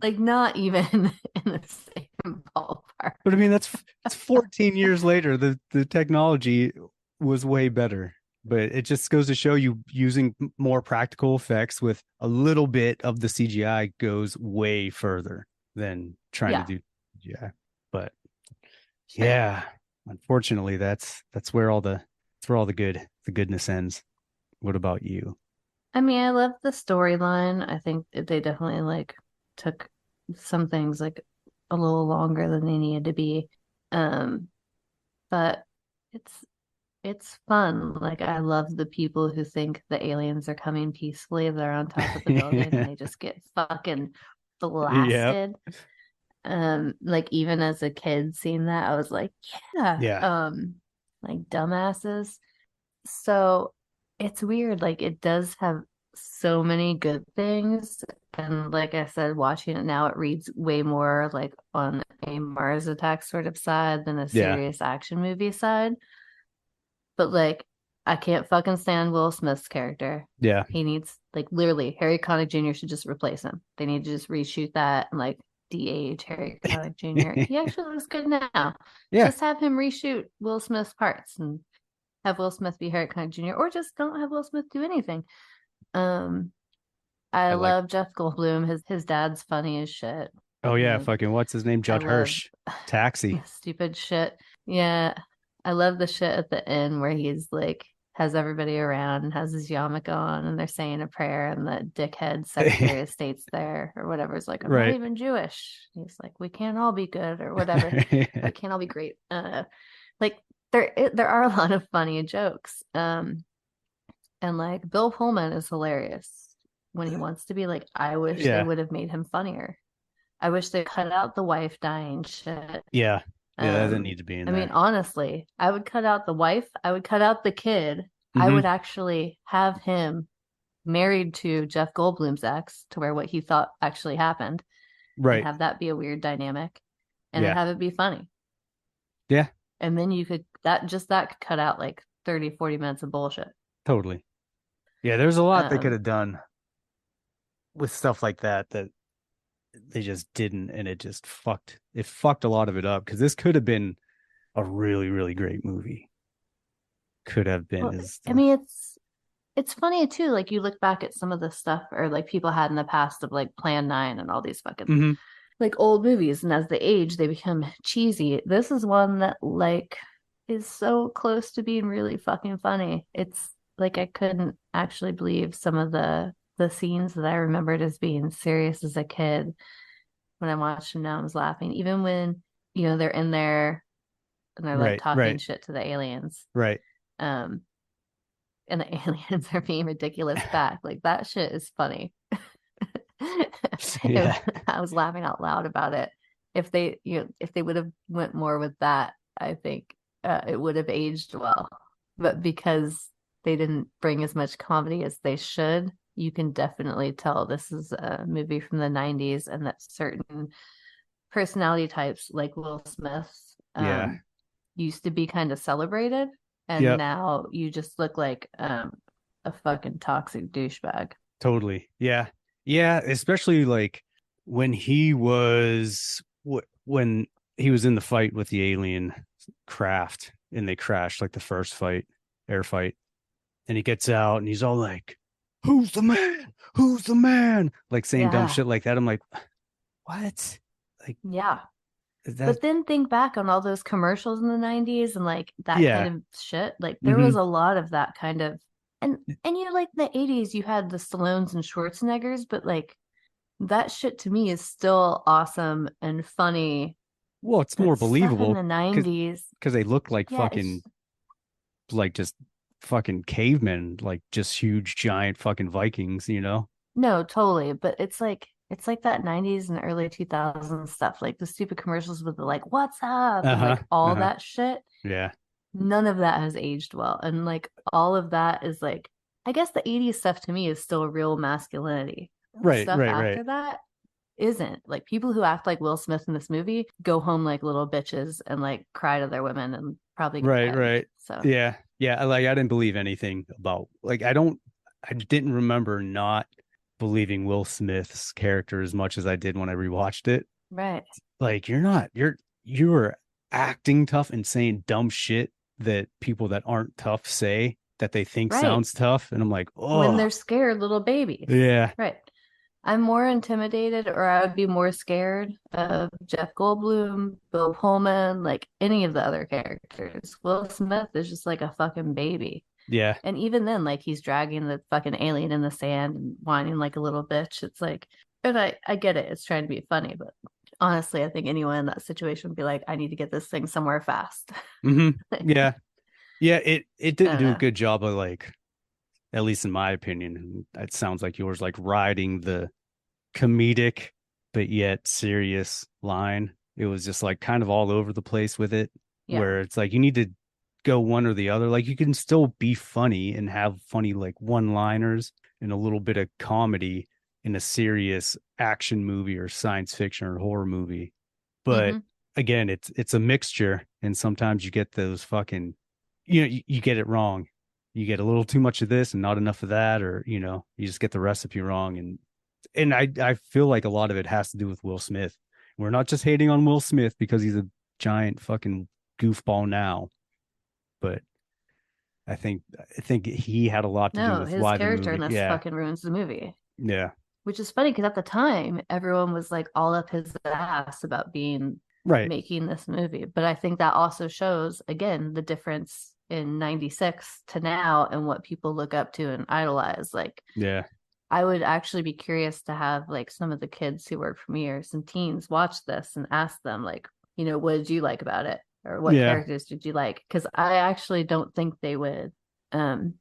Like, not even in the same ballpark. But I mean, that's 14 years later. The technology was way better, but it just goes to show you using more practical effects with a little bit of the CGI goes way further than trying to do CGI. But yeah, unfortunately, that's where all the goodness ends. What about you? I mean, I love the storyline. I think they definitely like took some things like a little longer than they needed to be. But it's fun. Like, I love the people who think the aliens are coming peacefully. They're on top of the building and they just get fucking blasted. Like, even as a kid seeing that, I was like, yeah. Like dumbasses. So it's weird. Like, it does have so many good things. And like I said, watching it now, it reads way more like on a Mars Attack sort of side than a serious action movie side. But like, I can't fucking stand Will Smith's character. Yeah. He needs, like, literally, Harry Connick Jr. should just replace him. They need to just reshoot that and like de-age Harry Connick Jr. He actually looks good now. Yeah. Just have him reshoot Will Smith's parts and have Will Smith be Harry Connick Jr. or just don't have Will Smith do anything. I love Jeff Goldblum. His dad's funny as shit. Oh yeah, fucking what's his name? Judd Hirsch. Taxi. Stupid shit. Yeah. I love the shit at the end where he's like has everybody around and has his yarmulke on and they're saying a prayer and the dickhead Secretary of State's there or whatever is like, I'm not even Jewish. He's like, we can't all be good or whatever. We can't all be great. Like there are a lot of funny jokes. And like Bill Pullman is hilarious when he wants to be like, I wish they would have made him funnier. I wish they cut out the wife dying shit. Yeah. Yeah, that doesn't need to be in there. I mean, honestly, I would cut out the wife. I would cut out the kid. Mm-hmm. I would actually have him married to Jeff Goldblum's ex to where what he thought actually happened. Right. And have that be a weird dynamic. And then have it be funny. Yeah. And then you could, that could cut out like 30, 40 minutes of bullshit. Totally. Yeah, there's a lot they could Um, have done with stuff like that they just didn't, and it fucked a lot of it up because this could have been a really, really great movie. Could have been well, is I the mean, it's funny too. Like you look back at some of the stuff or like people had in the past of like Plan 9 and all these fucking Mhm. like old movies, and as they age, they become cheesy. This is one that like is so close to being really fucking funny. It's like I couldn't actually believe some of the scenes that I remembered as being serious as a kid. When I watched them now, I was laughing. Even when, they're in there and they're like Right, talking right, shit to the aliens. right. Um, and the aliens are being ridiculous back. Like that shit is funny. Yeah. I was laughing out loud about it. If they would have went more with that, I think it would have aged well. But because they didn't bring as much comedy as they should, you can definitely tell this is a movie from the 90s and that certain personality types like Will Smith Yeah. used to be kind of celebrated, and Yep. now you just look like a fucking toxic douchebag. Totally. Yeah. Yeah, especially like when when he was in the fight with the alien craft and they crashed like the first fight, air fight. And he gets out and he's all like, "Who's the man? Who's the man?" Like saying dumb Yeah. shit like that. I'm like, "What?" Like Yeah. that But then think back on all those commercials in the 90s and like that kind yeah. of shit. Like there Hmm. was a lot of that kind of and like the 80s you had the Stallones and Schwarzeneggers, but like that shit to me is still awesome and funny. Well, it's more But stuff in believable the because 90s, they look like yeah, it's fucking like just fucking cavemen, like just huge giant fucking Vikings, you know? no, totally. But it's like that 90s and early 2000s stuff, like the stupid commercials with the like, what's up? And Uh-huh. like all Uh-huh. that shit. Yeah. None of that has aged well. And like all of that is like, I guess the 80s stuff to me is still real masculinity. The Right, stuff right, right. after that isn't. Like people who act like Will Smith in this movie go home like little bitches and like cry to their women and probably get Right, married. right. So, Yeah. Yeah. Like I didn't believe anything about like I didn't remember not believing Will Smith's character as much as I did when I rewatched it. right. Like you were acting tough and saying dumb shit that people that aren't tough say that they think Right. sounds tough. And I'm like, When oh they're scared little babies. yeah. Right. I'm more intimidated, or I would be more scared of Jeff Goldblum, Bill Pullman, like any of the other characters. Will Smith is just like a fucking baby. Yeah. And even then, like he's dragging the fucking alien in the sand and whining like a little bitch. It's like, and I get it. It's trying to be funny, but honestly, I think anyone in that situation would be like, I need to get this thing somewhere fast. Hmm. Like, Yeah. Yeah. It I didn't don't do a know. good job of like, at least in my opinion, and it sounds like yours, like riding the comedic but yet serious line. It was just like kind of all over the place with it, Yeah. where it's like you need to go one or the other. Like you can still be funny and have funny like one-liners and a little bit of comedy in a serious action movie or science fiction or horror movie. But Hmm. again, it's a mixture, and sometimes you get those fucking you get it wrong. You get a little too much of this and not enough of that, or you just get the recipe wrong. And I feel like a lot of it has to do with Will Smith. We're not just hating on Will Smith because he's a giant fucking goofball now, but I think he had a lot to do No, with his why the character in movie. this Yeah, fucking ruins the movie. yeah, Which is funny because at the time, everyone was like all up his ass about being right, making this movie. But I think that also shows, again, the difference in 96 to now and what people look up to and idolize. Like, yeah, I would actually be curious to have like some of the kids who work for me or some teens watch this and ask them, like, what did you like about it? Or what yeah, characters did you like? Because I actually don't think um,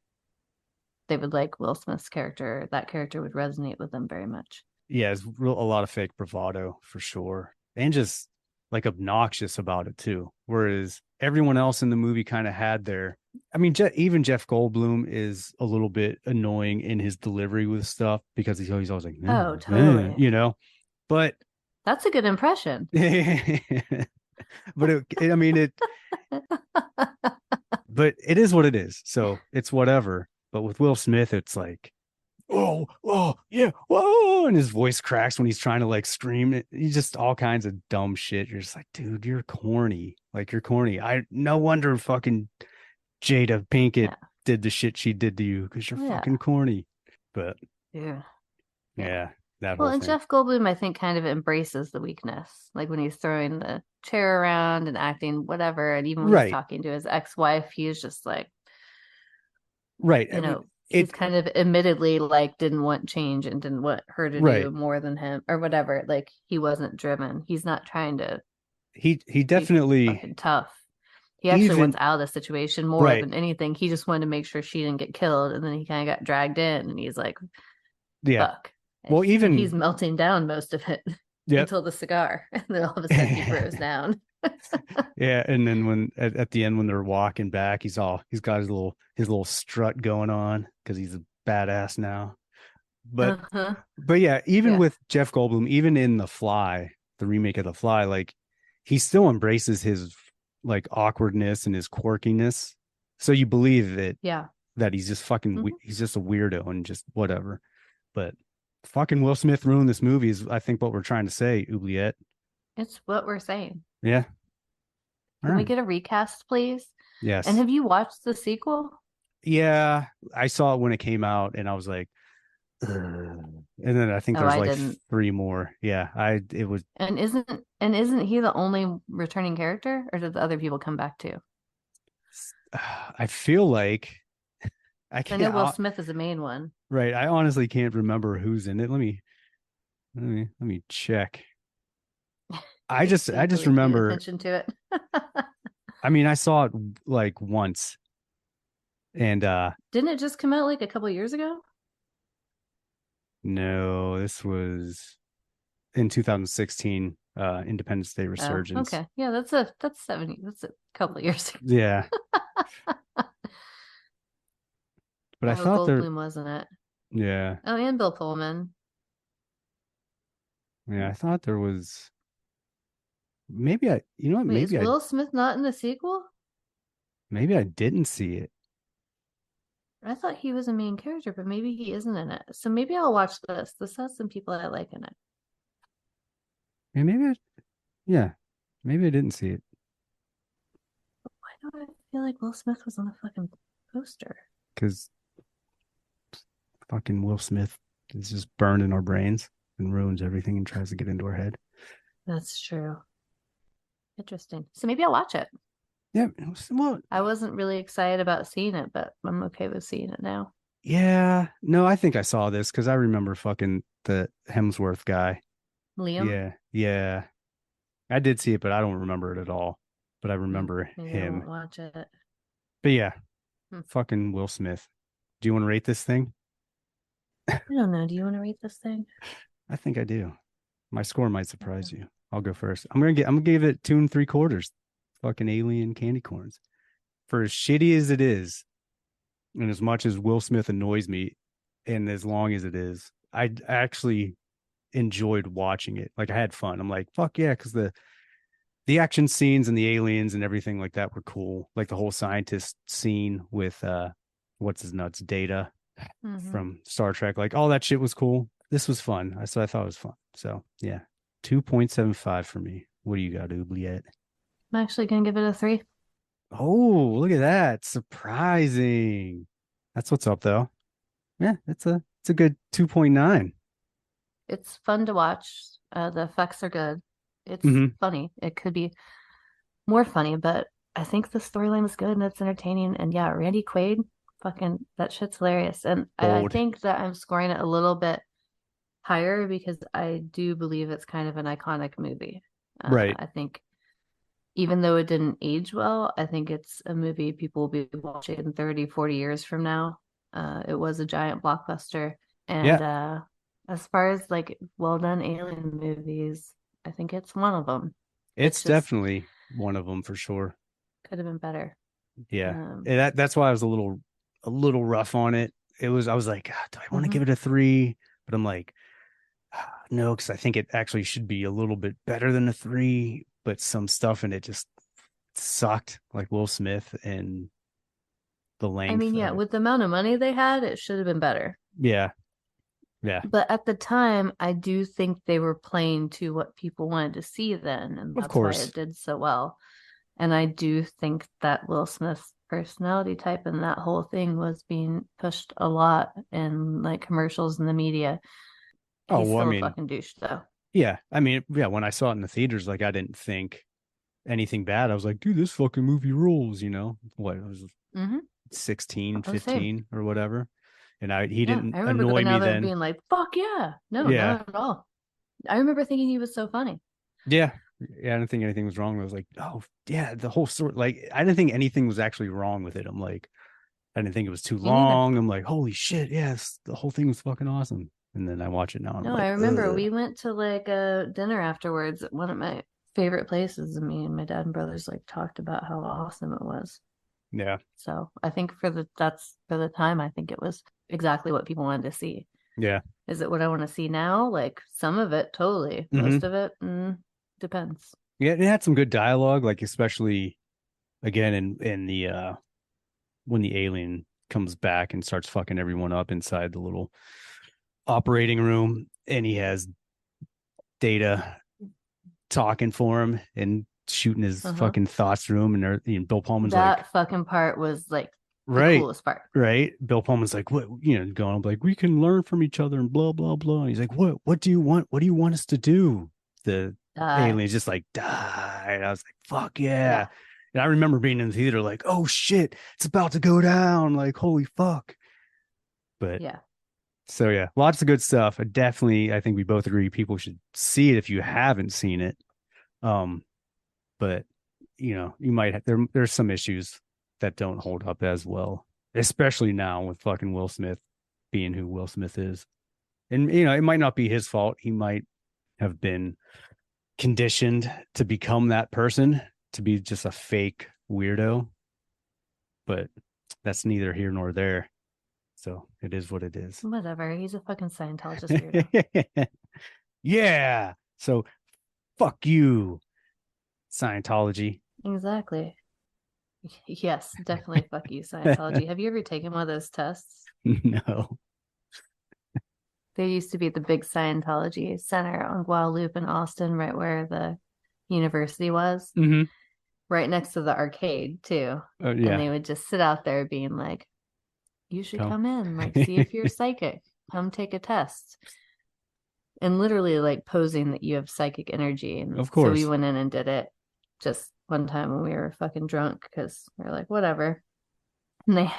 they would like Will Smith's character. That character would resonate with them very much. yeah. It's a lot of fake bravado for sure, and just like obnoxious about it too. Whereas everyone else in the movie kind of had their. I mean, even Jeff Goldblum is a little bit annoying in his delivery with stuff because he's always like, Oh, totally. But That's a good impression. but I mean it, but it is what it is. So it's whatever. But with Will Smith, it's like, oh, yeah, whoa, and his voice cracks when he's trying to like scream it. He's just all kinds of dumb shit. You're just like, dude, you're corny. Like you're corny. No wonder fucking Jada Pinkett Yeah. did the shit she did to you because you're Yeah. fucking corny. But Yeah. yeah, that Well, whole and thing. Jeff Goldblum, I think, kind of embraces the weakness, like when he's throwing the chair around and acting whatever, and even when he's Right, talking to his ex-wife, he's just like, right. I you mean, know, he's kind of admittedly like didn't want change and didn't want her to right. do more than him or whatever. Like he wasn't driven. He's not trying to He be definitely fucking tough. He actually even wants out of the situation more right. than anything. He just wanted to make sure she didn't get killed, and then he kind of got dragged in, and he's like, Yeah. "Fuck." Well, And even he's melting down most of it yep. until the cigar, and then all of a sudden he throws down. Yeah, and then when at the end when they're walking back, he's got his little strut going on because he's a badass now. But Uh-huh. but yeah, even Yeah. with Jeff Goldblum, even in The Fly, the remake of The Fly, like he still embraces his like awkwardness and his quirkiness. So you believe Yeah. that he's just fucking Mhm. he's just a weirdo and just whatever. But fucking Will Smith ruined this movie is I think what we're trying to say, Oubliette. It's what we're saying. Yeah. Can we get a recast, please? Yes. And have you watched the sequel? Yeah, I saw it when it came out, and I was like, ugh. And then I think Oh, there's I like didn't. 3 more. Yeah, it was. And isn't he the only returning character, or did the other people come back too? I feel like I I can't. know Will Smith is the main one. Right, I honestly can't remember who's in it. Let me check. I just Didn't really pay remember. attention to it. I mean, I saw it like once, and Didn't it just come out like a couple years ago? no, this was in 2016. Independence Day Resurgence. Okay. Yeah, that's 70. That's a couple of years ago. Yeah, but I thought there. Goldblum wasn't it? Yeah, Oh, and Bill Pullman. yeah, I thought there was. Maybe you know what? Wait, is Will Smith not in the sequel? Maybe I didn't see it. I thought he was a main character, but maybe he isn't in it. So maybe I'll watch this. This has some people I like in it. Yeah, maybe I didn't see it Why do I feel like Will Smith was on the fucking poster? because fucking Will Smith is just burned in our brains and ruins everything and tries to get into our head. That's true. Interesting. So maybe I'll watch it. Yeah, well, I wasn't really excited about seeing it, but I'm okay with seeing it now. yeah, no, I think I saw this because I remember fucking the Hemsworth guy. Liam? Yeah, I did see it, but I don't remember it at all. But I remember Maybe I him. won't watch it. But yeah, Hmm. fucking Will Smith. Do you want to rate this thing? I don't know. Do you want to rate this thing? I think I do. My score might surprise you. I'll go first. I'm gonna give it 2 3/4. Fucking alien candy corns. For as shitty as it is, and as much as Will Smith annoys me, and as long as it is, I actually enjoyed watching it. Like I had fun. I'm like, fuck yeah, because the action scenes and the aliens and everything like that were cool. Like the whole scientist scene with what's his nuts, Data from Star Trek. Like all that shit was cool. This was fun. I thought it was fun. So yeah. 2.75 for me. What do you got, Oubliette? I'm actually going to give it a 3. Oh, look at that. Surprising. That's what's up though. Yeah, it's a good 2.9. It's fun to watch. The effects are good. It's funny. It could be more funny, but I think the storyline is good and it's entertaining. And yeah, Randy Quaid, fucking that shit's hilarious. And I think that I'm scoring it a little bit higher because I do believe it's kind of an iconic movie. Right. I think even though it didn't age well, I think it's a movie people will be watching in 30, 40 years from now. It was a giant blockbuster. And as far as like well done alien movies, I think it's one of them. It's definitely one of them for sure. Could have been better. Yeah. That's why I was a little rough on it. I was like, do I want to give it a 3? But I'm like, no, because I think it actually should be a little bit better than a 3, but some stuff in it just sucked, like Will Smith and the length. I mean, yeah, with the amount of money they had, it should have been better. Yeah. But at the time, I do think they were playing to what people wanted to see then, and Of that's course. why it did so well. And I do think that Will Smith's personality type and that whole thing was being pushed a lot in like commercials in the media. He's still a fucking douche, though. Yeah. I mean, yeah, when I saw it in the theaters, like I didn't think anything bad. I was like, dude, this fucking movie rules, you know? What, it was 16, 15 or whatever. And he didn't I remember annoy going me out there then. being like, fuck yeah. No, Yeah. not at all. I remember thinking he was so funny. Yeah. Yeah, I didn't think anything was wrong. I was like, oh, yeah, the whole story. Like, I didn't think anything was actually wrong with it. I'm like, I didn't think it was too long. I'm like, holy shit, yes, the whole thing was fucking awesome. And then I watch it now. And No, I'm like, I remember ugh. we went to like a dinner afterwards at one of my favorite places, and me and my dad and brothers like talked about how awesome it was. Yeah. So I think for the time, I think it was exactly what people wanted to see. Yeah. Is it what I want to see now? Like some of it, totally. Most of it, depends. Yeah, it had some good dialogue, like especially again in the when the alien comes back and starts fucking everyone up inside the little operating room, and he has Data talking for him and shooting his fucking thoughts through him, and Bill Pullman's that fucking part was like right, the coolest part. Right. Bill Pullman's like, what, going like, we can learn from each other and blah blah blah. And he's like, what do you want? What do you want us to do? The alien's just like, die. And I was like, fuck yeah. And I remember being in the theater like, oh shit, it's about to go down. Like, holy fuck. But yeah. So yeah, lots of good stuff. I think we both agree people should see it if you haven't seen it. But you might have, there's some issues that don't hold up as well, especially now with fucking Will Smith being who Will Smith is. And it might not be his fault. He might have been conditioned to become that person, to be just a fake weirdo. But that's neither here nor there. So it is what it is. Whatever. He's a fucking Scientologist weirdo. Yeah. So fuck you, Scientology. Exactly. Yes, definitely fuck you, Scientology. Have you ever taken one of those tests? No. There used to be the big Scientology center on Guadalupe in Austin, right where the university was. Mm-hmm. Right next to the arcade, too. Yeah. And they would just sit out there being like, you should come in, like, see if you're psychic. Come take a test. And literally, like, posing that you have psychic energy. And of course. So we went in and did it just one time when we were fucking drunk because we were like, whatever. And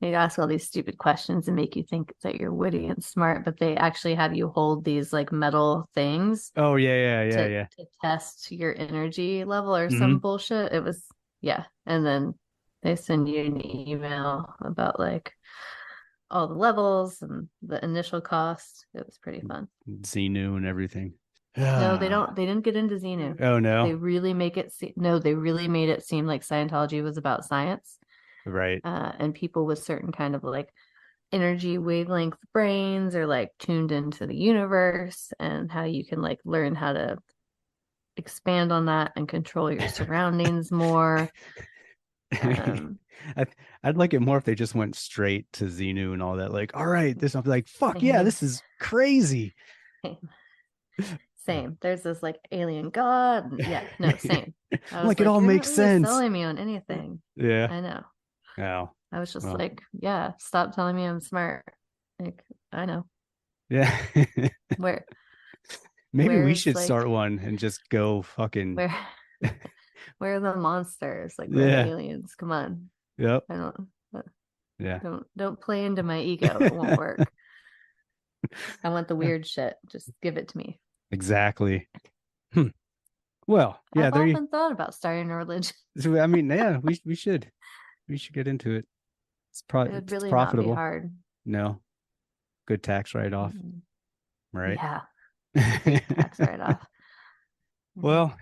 they'd ask all these stupid questions and make you think that you're witty and smart, but they actually have you hold these, like, metal things. Oh, yeah. To test your energy level or some bullshit. It was, yeah. And then they send you an email about like all the levels and the initial cost. It was pretty fun. Xenu and everything. No, they don't. They didn't get into Xenu. Oh no. They really make it they really made it seem like Scientology was about science. Right. And people with certain kind of like energy wavelength brains are like tuned into the universe and how you can like learn how to expand on that and control your surroundings more. I'd like it more if they just went straight to Xenu and all that. Like, all right, this. I'll be like, fuck yeah, this is crazy. Same. There's this like alien god. Yeah, no, same. Like it all makes sense. Selling me on anything. Yeah, I know. Oh, I was just like, yeah, stop telling me I'm smart. Like, I know. Yeah. Where? Maybe we should start one and just go fucking. Where are the monsters? Like, where are the aliens? Come on. Yep. I don't. Yeah. Don't play into my ego. It won't work. I want the weird shit. Just give it to me. Exactly. Well, yeah. I've often thought about starting a religion. So, I mean, yeah, we should get into it. It's It'd really profitable. not be hard. No. Good tax write-off. Right. Yeah. Tax write-off. Well,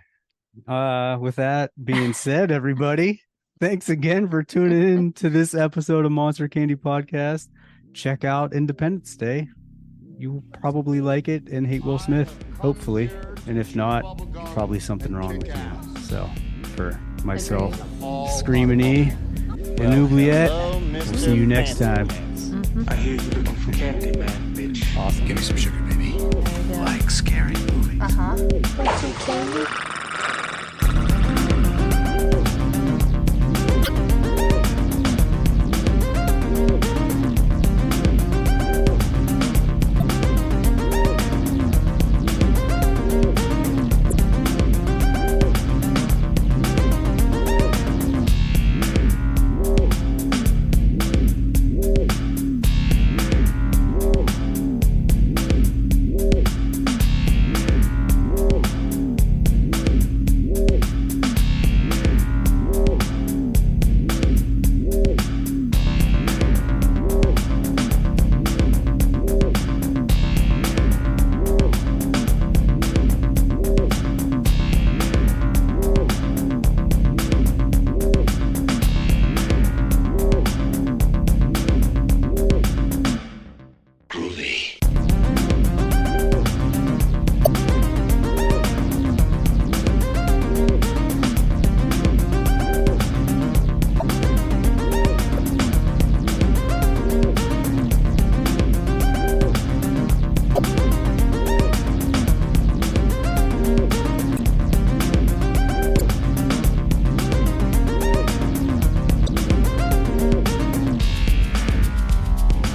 with that being said, everybody, thanks again for tuning in to this episode of Monster Candy Podcast. Check out Independence Day. You'll probably like it and hate Will Smith, hopefully. And if not, probably something wrong with you. So, for myself, Screaming E, Bon oubliette. Hello, We'll Mr. see you next Fancy time. Pants. I hear you looking for candy, man, bitch. Awesome. Give me some sugar, baby. There you go. Like scary movies. Groovy.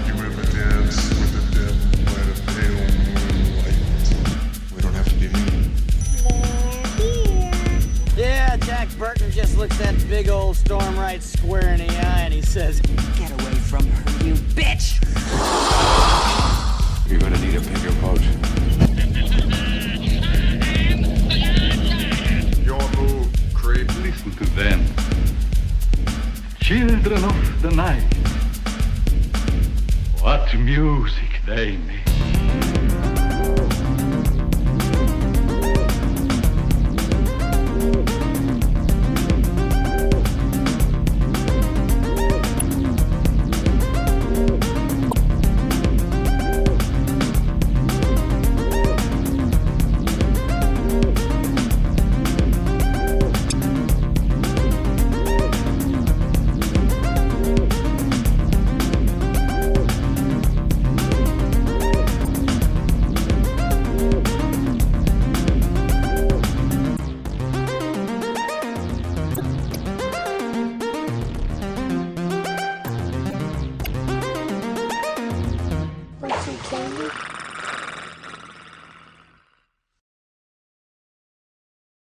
You ever dance with the devil by the pale moonlight? We don't have to be mean. Yeah, Jack Burton just looks that big old storm right square in the eye and he says, "Get away from her, you bitch!" You're gonna need a bigger boat. Your move, creep. Listen to them. Children of the night. What music they make.